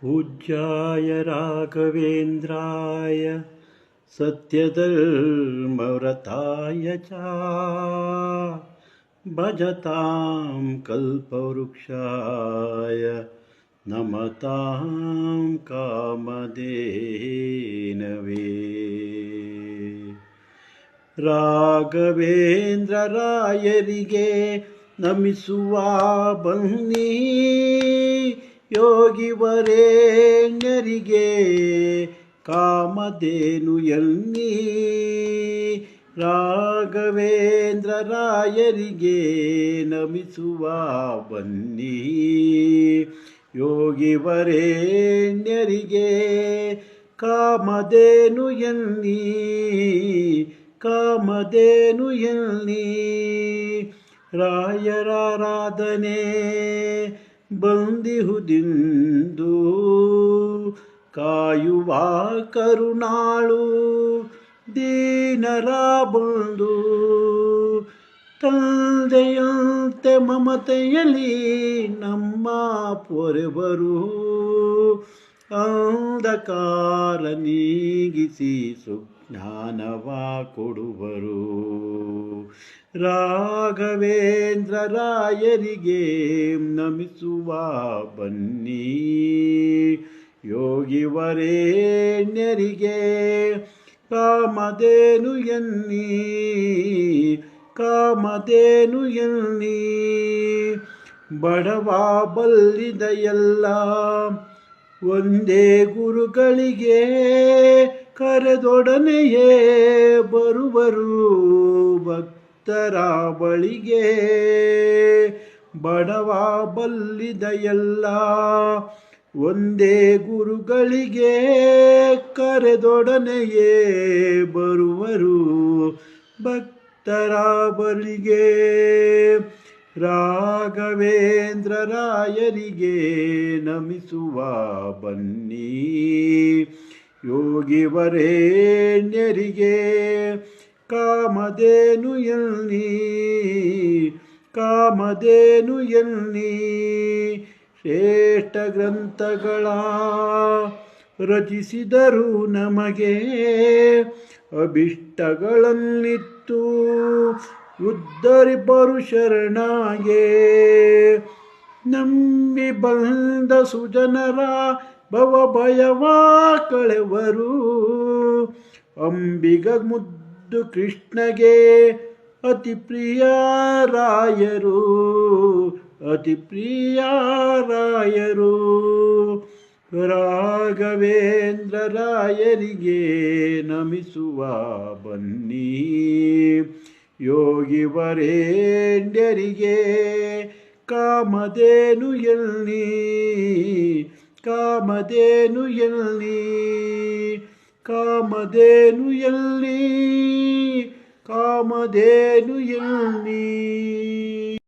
पूज्याय राघवेन्द्राय सत्यधर्मव्रताय च भजतां कल्पवृक्षाय नमतां कामधेनवे। ರಾಘವೇಂದ್ರ ರಾಯರಿಗೆ ನಮಿಸುವ ಬನ್ನಿ, ಯೋಗಿ ವರೇಣ್ಯರಿಗೆ ಕಾಮಧೇನು ಎನ್ನಿ. ರಾಘವೇಂದ್ರ ರಾಯರಿಗೆ ನಮಿಸುವ ಬನ್ನಿ, ಯೋಗಿ ವರೇಣ್ಯರಿಗೆ ಕಾಮಧೇನು ಎನ್ನಿ, ಕಾಮಧೇನು ಎನ್ನಿ. ರಾಯರಾರಾಧನೆ ಬಂದಿಹುದಿಂದು, ಕಾಯುವ ಕರುಣಾಳು ದೀನರ ಬಂದು. ತಂದೆಯಂತೆ ಮಮತೆಯಲಿ ನಮ್ಮ ಪೊರೆವರು, ಅಂಧಕಾರ ನೀಗಿಸಿ ಸುಜ್ಞಾನವ ಕೊಡುವರು. ರಾಘವೇಂದ್ರ ರಾಯರಿಗೆ ನಮಿಸುವ ಬನ್ನಿ, ಯೋಗಿ ವರೇಣ್ಯರಿಗೆ ಕಾಮಧೇನು ಎನ್ನಿ, ಕಾಮಧೇನು ಎನ್ನಿ. ಬಡವ ಬಲ್ಲಿದ ಎಲ್ಲ ಒಂದೇ ಗುರುಗಳಿಗೆ ಕರೆದೊಡನೆಯೇ ಬರುವರು ಭಕ್ತರ ಬಳಿಗೆ. ಬಡವ ಬಲ್ಲಿದ ಎಲ್ಲ ಒಂದೇ ಗುರುಗಳಿಗೆ ಕರೆದೊಡನೆಯೇ ಬರುವರು ಭಕ್ತರ ಬಳಿಗೆ. ರಾಘವೇಂದ್ರ ರಾಯರಿಗೆ ನಮಿಸುವ ಬನ್ನಿ, ಯೋಗಿ ವರೇಣ್ಯರಿಗೆ ಕಾಮಧೇನು ಎನ್ನಿ, ಕಾಮಧೇನು ಎನ್ನಿ. ಶ್ರೇಷ್ಠ ಗ್ರಂಥಗಳ ರಚಿಸಿದರು ನಮಗೆ, ಅಭಿಷ್ಟಗಳನ್ನಿತ್ತು ಉದ್ಧರಿಬ್ಬರು ಶರಣಾಗೆ. ನಂಬಿ ಬಂದ ಸುಜನರ ಭವಭಯವ ಕಳೆವರು, ಅಂಬಿಗ ಮುದ್ದು ಕೃಷ್ಣಗೆ ಅತಿ ಪ್ರಿಯ ರಾಯರು, ಅತಿ ಪ್ರಿಯ ರಾಯರು. ರಾಘವೇಂದ್ರ ರಾಯರಿಗೆ ನಮಿಸುವ ಬನ್ನಿ, ಯೋಗಿ ವರೇಣ್ಯರಿಗೆ ಕಾಮಧೇನು ಎನ್ನಿ, ಕಾಮಧೇನು ಎನ್ನಿ, ಕಾಮಧೇನು ಎನ್ನಿ, ಕಾಮಧೇನು ಎನ್ನಿ.